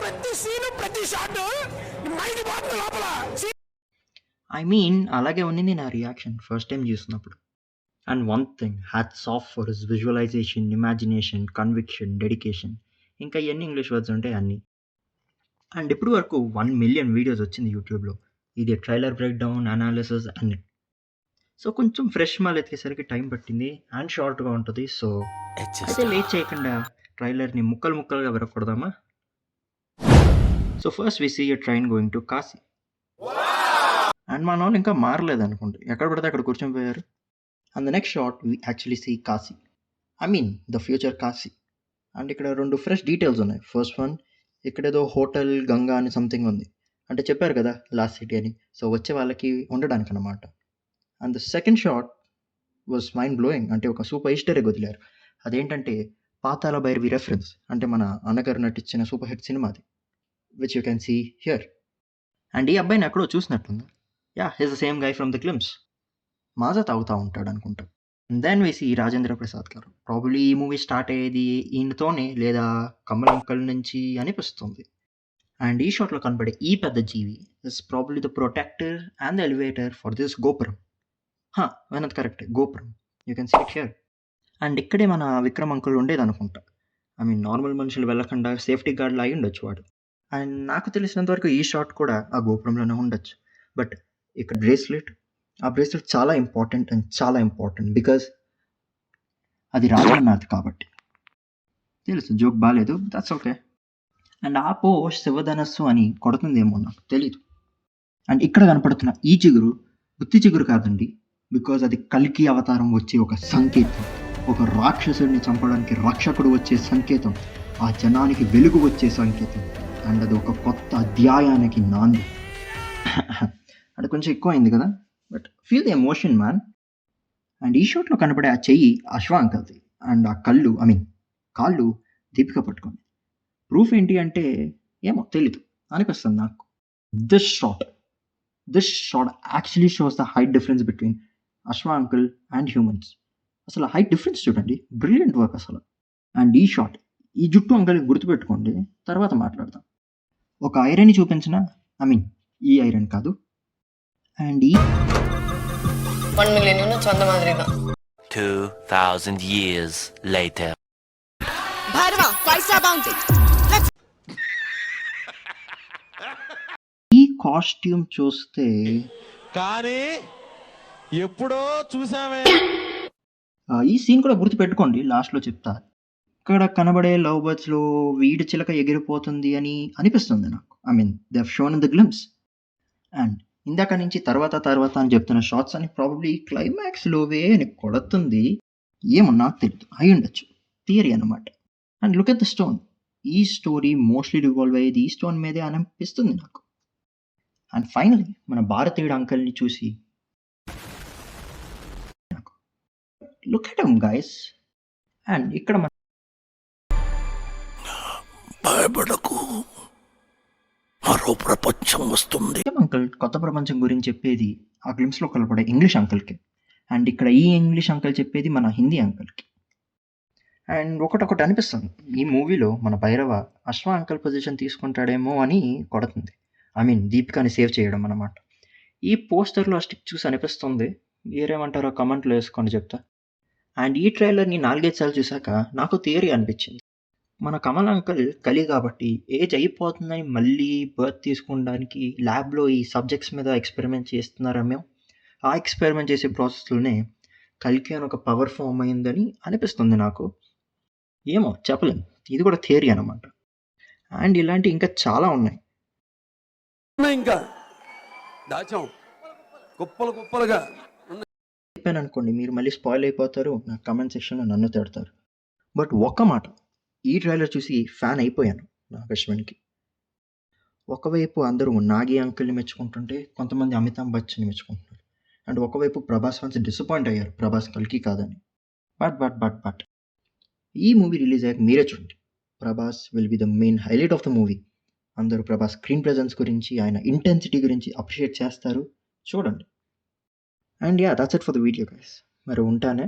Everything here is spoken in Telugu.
ప్రతి సీను ప్రతి షాట్ మైండ్ పోతుంది లోపల. ఐ మీన్ అలాగే ఉన్నింది నా రియాక్షన్ ఫస్ట్ టైం చూసినప్పుడు. And one thing, hats off for his visualization, imagination, conviction, dedication. ఇంకా ఎన్ని ఇంగ్లీష్ వర్డ్స్ ఉంటాయి అన్నీ. అండ్ ఇప్పుడు వరకు 1 మిలియన్ వీడియోస్ వచ్చింది యూట్యూబ్లో. ఇది ట్రైలర్ బ్రేక్ డౌన్, అనాలిసిస్ అన్ని. సో కొంచెం ఫ్రెష్ మాల్ ఎతికేసరికి టైం పట్టింది అండ్ షార్ట్గా ఉంటుంది. సో అయితే లేట్ చేయకుండా ట్రైలర్ని ముక్కలు ముక్కలుగా విరగొడదామా? So first we see a train going to Kashi. And మా నాన్న ఇంకా మారలేదు అనుకోండి, ఎక్కడ పడితే అక్కడ కూర్చొని పోయారు. And the next shot we actually see Kashi, I mean the future Kashi. And ఇక్కడ 2 ఫ్రెష్ డీటెయిల్స్ ఉన్నాయి. ఫస్ట్ వన్, ఇక్కడేదో హోటల్ గంగా అని సంథింగ్ ఉంది, అంటే చెప్పారు కదా లాస్ట్ సిటీ అని, సో వచ్చే వాళ్ళకి ఉండడానికి అనమాట. And the second shot was mind blowing, అంటే ఒక సూపర్ ఈస్టర్ ఎగ్ వదిలారు. అదేంటంటే పాతాళ భైరవి రెఫరెన్స్, అంటే మన అన్నగారు నటించిన సూపర్ హిట్ సినిమాది, which you can see here. And ఈ అబ్బాయిని ఎక్కడో చూసినట్టుంది. Yeah, he's the same guy from the glimpse. Maaza తాగుతూ ఉంటాడు అనుకుంటా. దెన్ వేసి రాజేంద్ర ప్రసాద్ గారు, ప్రాబబ్లీ ఈ మూవీ స్టార్ట్ అయ్యేది ఈయనతోనే లేదా కమల్ అంకల్ నుంచి అనిపిస్తుంది. అండ్ ఈ షాట్లో కనబడే ఈ పెద్ద జీవి is probably the protector and the elevator for this గోపురం. వినది కరెక్ట్, గోపురం. You can see it here. And ఇక్కడే మన విక్రమ్ అంకుల్ ఉండేది అనుకుంటా. ఐ మీన్ నార్మల్ మనుషులు వెళ్ళకుండా సేఫ్టీ గార్డ్లో అయి ఉండొచ్చు వాడు. అండ్ నాకు తెలిసినంత వరకు ఈ షాట్ కూడా ఆ గోపురంలోనే ఉండొచ్చు. బట్ ఇక్కడ బ్రేస్లెట్, ఆ బ్రేస్లెట్ చాలా ఇంపార్టెంట్ అండ్ చాలా ఇంపార్టెంట్ బికాజ్ అది రాజమన్నాథ్ కాబట్టి. తెలుసు జోక్ బాగాలేదు, దట్స్ ఓకే. అండ్ ఆ పోస్ట్ శివధనస్సు అని కొడుతుందేమో నాకు తెలీదు. అండ్ ఇక్కడ కనపడుతున్న ఈ చిగురు గుత్తి చిగురు కాదండి, బికాజ్ అది కల్కి అవతారం వచ్చే ఒక సంకేతం, ఒక రాక్షసుడిని చంపడానికి రక్షకుడు వచ్చే సంకేతం, ఆ జనానికి వెలుగు వచ్చే సంకేతం. అండ్ అది ఒక కొత్త అధ్యాయానికి నాంది. అది కొంచెం ఎక్కువ అయింది కదా, but feel the emotion man. And ఈ షాట్లో కనపడే ఆ చెయ్యి అశ్వ అంకల్ది, అండ్ ఆ కాళ్ళు దీపిక పట్టుకుంది. ప్రూఫ్ ఏంటి అంటే ఏమో తెలీదు అనిపిస్తుంది నాకు. This shot actually shows the height difference between Ashwa uncle and humans. అసలు హైట్ డిఫరెన్స్ చూడండి, బ్రిలియంట్ వర్క్ అసలు. అండ్ ఈ షాట్, ఈ జుట్టు అంకల్ని గుర్తుపెట్టుకోండి, తర్వాత మాట్లాడదాం. ఒక ఐరన్ని చూపించిన, ఐ మీన్ ఈ ఐరన్ కాదు. అండ్ ఈ 1 மில்லியன் யூனிட்ஸ் வந்த மாதிரி தான். 2000 years later. Bharva, 5-star bounty. ఈ కాస్ట్యూమ్ చూస్తే కానీ ఎప్పుడో చూసామే. ఈ సీన్ కూడా గుర్తుపెట్టుకోండి, లాస్ట్లో చెప్తా. ఇక్కడ కనబడే లవ్ బర్డ్స్లో వీడి చిలక ఎగిరిపోతుంది అని అనిపిస్తుంది నాకు. I mean they have shown in the glimpse. And ఇందాక నుంచి తర్వాత అని చెప్తున్న షార్ట్స్ అని ప్రాబబ్లీ క్లైమాక్స్లోవే అని కొడుతుంది. ఏమో నాకు తెలియదు, అయి ఉండొచ్చు, థియరీ అనమాట. And look at the stone, ఈ స్టోరీ మోస్ట్లీ రివాల్వ్ అయ్యేది ఈ స్టోన్ మీదే అనిపిస్తుంది నాకు. అండ్ ఫైనలీ మన భారతీయుడు అంకల్ని చూసి look at him guys. And ఇక్కడ మన భయపడకు, మరో ప్రపంచం వస్తుంది. అంకల్ కొత్త ప్రపంచం గురించి చెప్పేది ఆ గ్లిమ్స్లో కలపడే ఇంగ్లీష్ అంకల్కి. అండ్ ఇక్కడ ఈ ఇంగ్లీష్ అంకల్ చెప్పేది మన హిందీ అంకల్కి. అండ్ ఒకటి అనిపిస్తుంది, ఈ మూవీలో మన భైరవ అశ్వ అంకల్ పొజిషన్ తీసుకుంటాడేమో అని కొడుతుంది. ఐ మీన్ దీపికాని సేవ్ చేయడం అన్నమాట. ఈ పోస్టర్లో స్టిక్ చూసి అనిపిస్తుంది. మీరేమంటారో కమెంట్లో వేసుకొని చెప్తా. అండ్ ఈ ట్రైలర్ని 4-5 సార్లు చూశాక నాకు థియరీ అనిపించింది. మన కమల్ అంకల్ కలి కాబట్టి ఏజ్ అయిపోతుందని మళ్ళీ బర్త్ తీసుకోవడానికి ల్యాబ్లో ఈ సబ్జెక్ట్స్ మీద ఎక్స్పెరిమెంట్ చేస్తున్నారేమో. ఆ ఎక్స్పెరిమెంట్ చేసే ప్రాసెస్లోనే కలికి అని ఒక పవర్ ఫామ్ అయిందని అనిపిస్తుంది నాకు. ఏమో చెప్పలేం, ఇది కూడా థియరీ అనమాట. అండ్ ఇలాంటి ఇంకా చాలా ఉన్నాయి. ఇంకా దాచాం కుప్పలుగా చెప్పాను అనుకోండి, మీరు మళ్ళీ స్పాయిల్ అయిపోతారు, నా కమెంట్ సెక్షన్లో నన్ను తిడతారు. బట్ ఒక్క మాట, ఈ ట్రైలర్ చూసి ఫ్యాన్ అయిపోయాను నాగశ్వన్కి. ఒకవైపు అందరూ నాగి అంకుల్ని మెచ్చుకుంటుంటే కొంతమంది అమితాబ్ బచ్చన్ని మెచ్చుకుంటున్నారు. అండ్ ఒకవైపు ప్రభాస్ ఫ్యాన్స్ డిసప్పాయింట్ అయ్యారు ప్రభాస్ కల్కి కాదని. బట్ ఈ మూవీ రిలీజ్ అయ్యాక మీరే చూడండి, Prabhas will be the main highlight of the movie. అందరూ ప్రభాస్ స్క్రీన్ ప్రెజెన్స్ గురించి, ఆయన ఇంటెన్సిటీ గురించి అప్రిషియేట్ చేస్తారు, చూడండి. And yeah, that's it for the video guys. మరి ఉంటానే.